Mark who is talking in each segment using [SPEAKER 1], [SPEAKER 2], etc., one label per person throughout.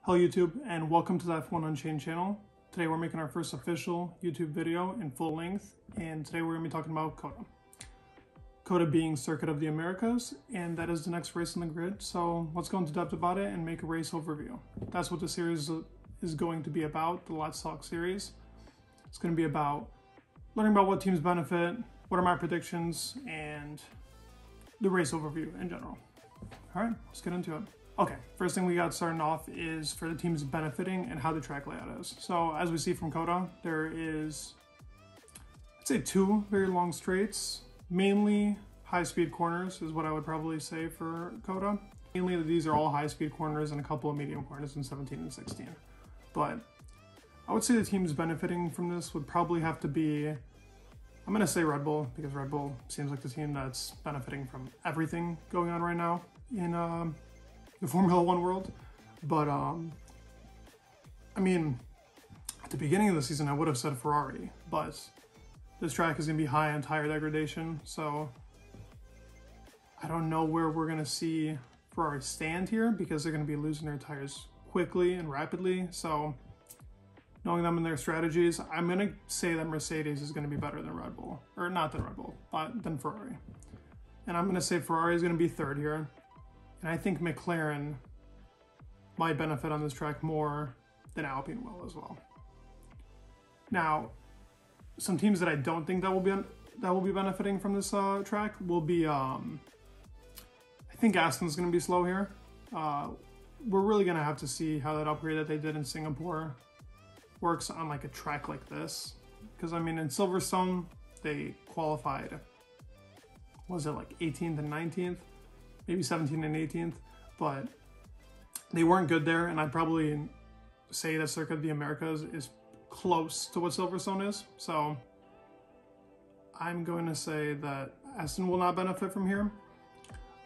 [SPEAKER 1] Hello YouTube, and welcome to the F1 Unchained channel. Today we're making our first official YouTube video in full length, and today we're going to be talking about COTA. COTA being Circuit of the Americas, and that is the next race on the grid, so let's go into depth about it and make a race overview. That's what the series is going to be about, the Let's Talk series. It's going to be about learning about what teams benefit, what are my predictions, and the race overview in general. Alright, let's get into it. Okay, first thing we got starting off is for the teams benefiting and how the track layout is. So as we see from COTA, there is, I'd say, two very long straights, mainly high-speed corners is what I would probably say for COTA. Mainly these are all high-speed corners and a couple of medium corners in 17 and 16. But I would say the teams benefiting from this would probably have to be, I'm going to say Red Bull, because Red Bull seems like the team that's benefiting from everything going on right now in the Formula One world. But I mean, at the beginning of the season I would have said Ferrari, but this track is going to be high on tire degradation, so I don't know where we're going to see Ferrari stand here, because they're going to be losing their tires quickly and rapidly. So knowing them and their strategies, I'm going to say that Mercedes is going to be better than Red Bull, or not than Red Bull, but than Ferrari. And I'm going to say Ferrari is going to be third here. And I think McLaren might benefit on this track more than Alpine will as well. Now, some teams that I don't think that will be benefiting from this track will be, I think Aston's going to be slow here. We're really going to have to see how that upgrade that they did in Singapore works on like a track like this. Because I mean, in Silverstone, they qualified, was it like 18th and 19th? Maybe 17th and 18th, but they weren't good there, and I'd probably say that Circuit of the Americas is close to what Silverstone is, so I'm going to say that Aston will not benefit from here.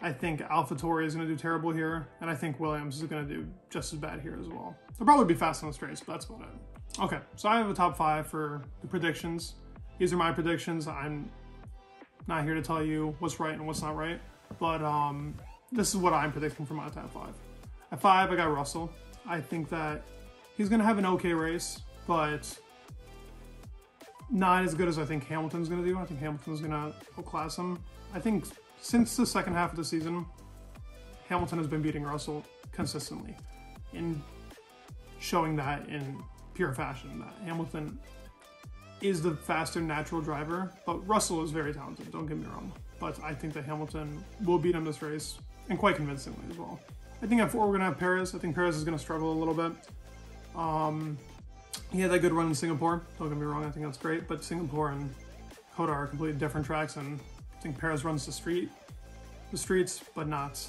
[SPEAKER 1] I think AlphaTauri is going to do terrible here, and I think Williams is going to do just as bad here as well. They'll probably be fast on the straights, but that's about it. Okay, so I have a top 5 for the predictions. These are my predictions. I'm not here to tell you what's right and what's not right. But this is what I'm predicting for my top 5. At 5, I got Russell. I think that he's going to have an okay race, but not as good as I think Hamilton's going to do. I think Hamilton's going to outclass him. I think since the second half of the season, Hamilton has been beating Russell consistently, and showing that in pure fashion, that Hamilton is the faster natural driver, but Russell is very talented, don't get me wrong. But I think that Hamilton will beat him this race, and quite convincingly as well. I think at 4 we're going to have Perez. I think Perez is going to struggle a little bit. He had that good run in Singapore, don't get me wrong, I think that's great, but Singapore and COTA are completely different tracks, and I think Perez runs the streets, but not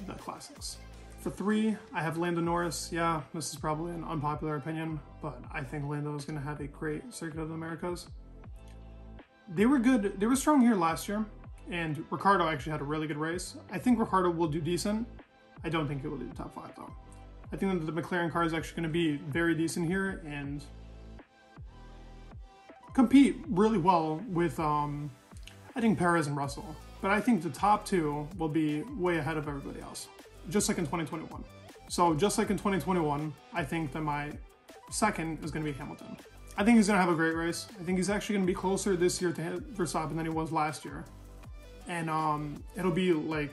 [SPEAKER 1] the classics. For 3, I have Lando Norris. Yeah, this is probably an unpopular opinion, but I think Lando is going to have a great Circuit of the Americas. They were good, they were strong here last year, and Ricciardo actually had a really good race. I think Ricciardo will do decent. I don't think he will do the top 5 though. I think that the McLaren car is actually going to be very decent here and compete really well with, I think, Perez and Russell. But I think the top 2 will be way ahead of everybody else, just like in 2021. So just like in 2021, I think that my second is going to be Hamilton. I think he's going to have a great race. I think he's actually going to be closer this year to Verstappen than he was last year. And it'll be like,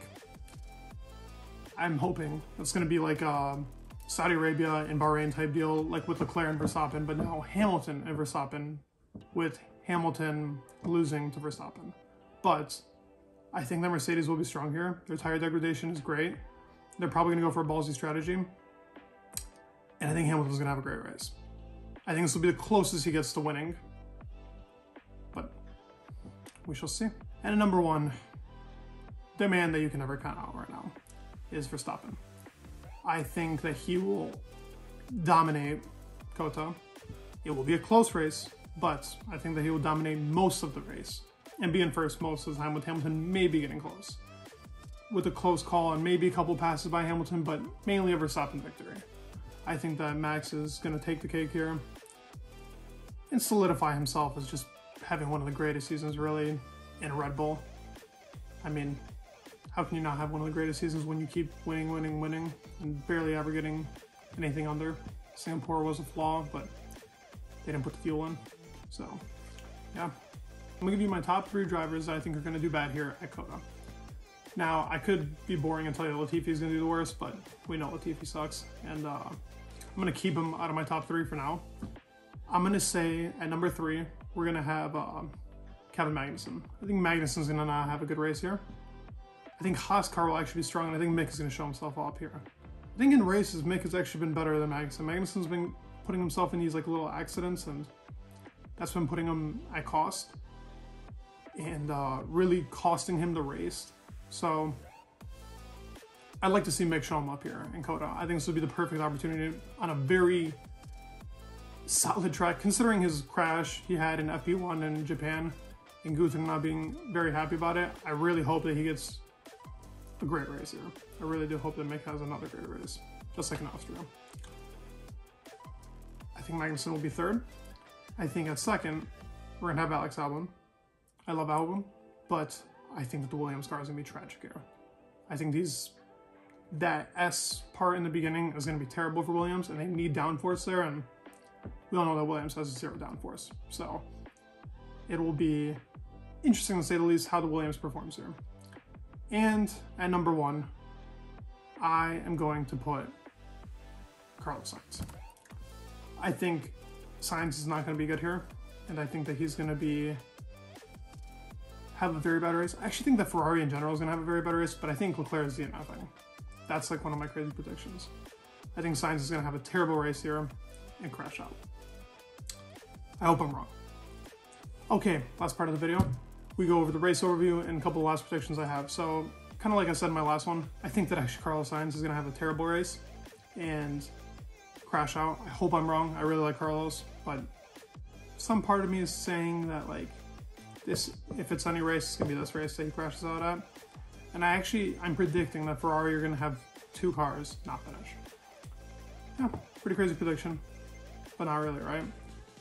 [SPEAKER 1] I'm hoping it's going to be like a Saudi Arabia and Bahrain type deal, like with Leclerc and Verstappen, but now Hamilton and Verstappen, with Hamilton losing to Verstappen. But I think that Mercedes will be strong here. Their tire degradation is great. They're probably going to go for a ballsy strategy. And I think Hamilton's going to have a great race. I think this will be the closest he gets to winning. But we shall see. And at number 1, the man that you can never count out right now is Verstappen. I think that he will dominate COTA. It will be a close race, but I think that he will dominate most of the race and be in first most of the time, with Hamilton maybe getting close, with a close call and maybe a couple passes by Hamilton, but mainly a Verstappen victory. I think that Max is going to take the cake here and solidify himself as just having one of the greatest seasons really in Red Bull. I mean, how can you not have one of the greatest seasons when you keep winning, and barely ever getting anything under. Singapore was a flaw, but they didn't put the fuel in. So, yeah. I'm gonna give you my top 3 drivers that I think are gonna do bad here at COTA. Now, I could be boring and tell you Latifi's gonna do the worst, but we know Latifi sucks. And I'm gonna keep him out of my top 3 for now. I'm gonna say at number 3, we're gonna have Kevin Magnussen. I think Magnussen's gonna not have a good race here. I think Haas car will actually be strong, and I think Mick is gonna show himself up here. I think in races, Mick has actually been better than Magnussen. Magnussen's been putting himself in these like little accidents, and that's been putting him at cost and really costing him the race. So I'd like to see Mick show him up here in COTA. I think this would be the perfect opportunity on a very solid track, considering his crash he had in FP1 in Japan and Guthrie not being very happy about it. I really hope that he gets a great race here. I really do hope that Mick has another great race, just like in Austria. I think Magnussen will be 3rd. I think at 2nd, we're gonna have Alex Albon. I love Albon, but I think that the Williams car is gonna be tragic here. I think that S part in the beginning is gonna be terrible for Williams, and they need downforce there, and we all know that Williams has 0 downforce. So it will be interesting to say the least how the Williams performs here. And at number 1, I am going to put Carlos Sainz. I think Sainz is not going to be good here, and I think that he's going to have a very bad race. I actually think that Ferrari in general is going to have a very bad race, but I think Leclerc is DNFing. That's like one of my crazy predictions. I think Sainz is going to have a terrible race here and crash out. I hope I'm wrong. Okay, last part of the video. We go over the race overview and a couple of last predictions I have. So, kind of like I said in my last one, I think that actually Carlos Sainz is going to have a terrible race and crash out. I hope I'm wrong. I really like Carlos, but some part of me is saying that like this, if it's any race, it's going to be this race that he crashes out at. And I'm predicting that Ferrari are going to have 2 cars not finish. Yeah, pretty crazy prediction, but not really, right?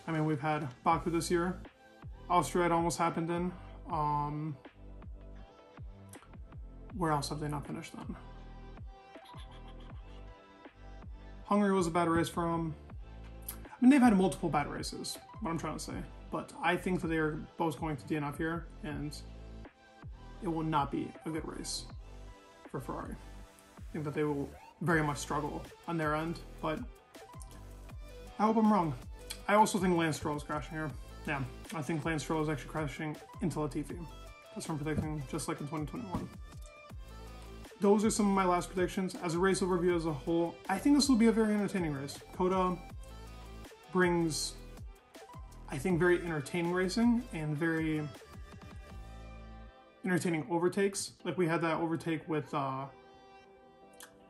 [SPEAKER 1] I mean, we've had Baku this year. Austria, it almost happened in. Where else have they not finished then? Hungary was a bad race for them. I mean, they've had multiple bad races, what I'm trying to say. But I think that they are both going to DNF here, and it will not be a good race for Ferrari. I think that they will very much struggle on their end, but I hope I'm wrong. I also think Lance Stroll is crashing here. Yeah, I think Lance Stroll is actually crashing into Latifi. That's what I'm predicting, just like in 2021. Those are some of my last predictions. As a race overview as a whole, I think this will be a very entertaining race. COTA brings, I think, very entertaining racing and very entertaining overtakes. Like we had that overtake with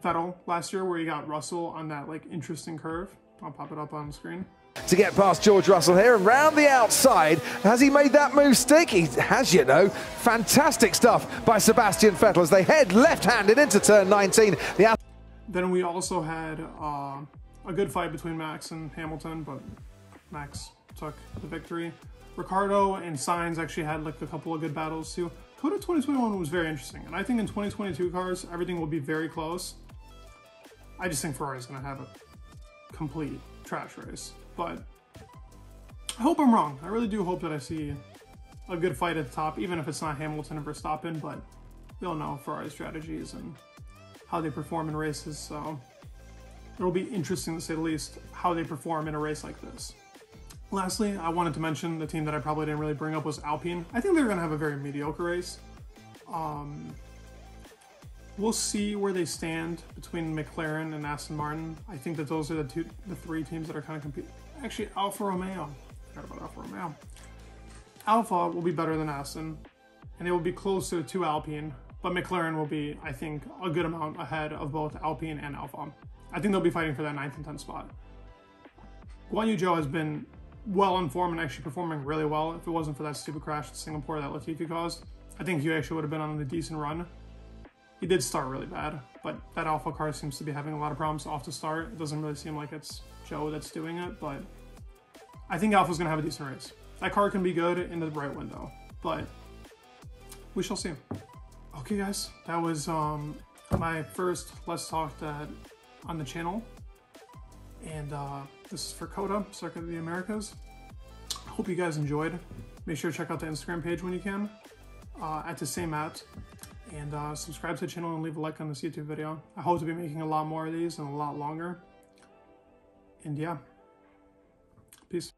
[SPEAKER 1] Vettel last year where he got Russell on that like interesting curve. I'll pop it up on the screen.
[SPEAKER 2] To get past George Russell here and round the outside. Has he made that move stick? He has, you know. Fantastic stuff by Sebastian Vettel as they head left-handed into turn 19.
[SPEAKER 1] Then we also had a good fight between Max and Hamilton, but Max took the victory. Ricciardo and Sainz actually had like a couple of good battles too. COTA 2021 was very interesting, and I think in 2022 cars, everything will be very close. I just think Ferrari is going to have a complete trash race. But I hope I'm wrong. I really do hope that I see a good fight at the top, even if it's not Hamilton and Verstappen, but we all know Ferrari's strategies and how they perform in races, so it'll be interesting to say the least how they perform in a race like this. Lastly, I wanted to mention the team that I probably didn't really bring up was Alpine. I think they're going to have a very mediocre race. We'll see where they stand between McLaren and Aston Martin. I think that those are the 3 teams that are kind of competing. Actually, Alfa Romeo. I forgot about Alfa Romeo. Alfa will be better than Aston, and they will be closer to Alpine, but McLaren will be, I think, a good amount ahead of both Alpine and Alfa. I think they'll be fighting for that 9th and 10th spot. Guan Yu Zhou has been well in form and actually performing really well. If it wasn't for that stupid crash in Singapore that Latifi caused, I think he actually would have been on a decent run. He did start really bad, but that Alpha car seems to be having a lot of problems off the start. It doesn't really seem like it's Zhou that's doing it, but I think Alpha's going to have a decent race. That car can be good in the right window, but we shall see. Okay, guys, that was my first Let's Talk That on the channel. And this is for Coda, Circuit of the Americas. I hope you guys enjoyed. Make sure to check out the Instagram page when you can, at the same @ and subscribe to the channel and leave a like on this YouTube video. I hope to be making a lot more of these and a lot longer. And yeah, peace.